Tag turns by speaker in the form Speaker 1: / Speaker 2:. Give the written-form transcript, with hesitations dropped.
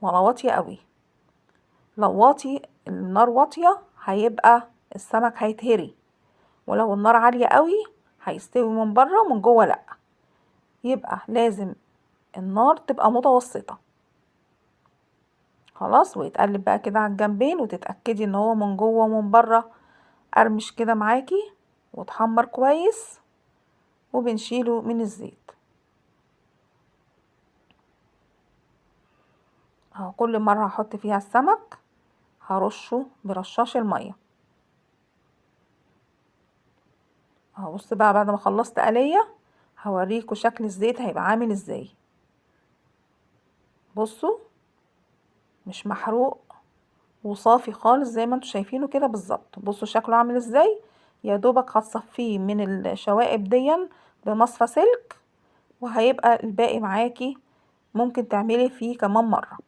Speaker 1: ولا واطية قوي. لو النار واطية هيبقى السمك هيتهري، ولو النار عالية قوي هيستوي من بره ومن جوه لأ. يبقى لازم النار تبقى متوسطة. خلاص، ويتقلب بقى كده على الجنبين وتتأكدي ان هو من جوه ومن بره قرمش كده معاكي وتحمر كويس، وبنشيله من الزيت. اهو كل مرة هحط فيها السمك هرشه برشاش المية. اهو بص بقى، بعد ما خلصت قلية هوريكوا شكل الزيت هيبقى عامل ازاي. بصوا، مش محروق وصافي خالص زي ما انتوا شايفينه كده بالظبط. بصوا شكله عامل ازاي. يا دوبك هتصفيه من الشوائب ديا بمصفى سلك، وهيبقى الباقي معاكي ممكن تعملي فيه كمان مرة.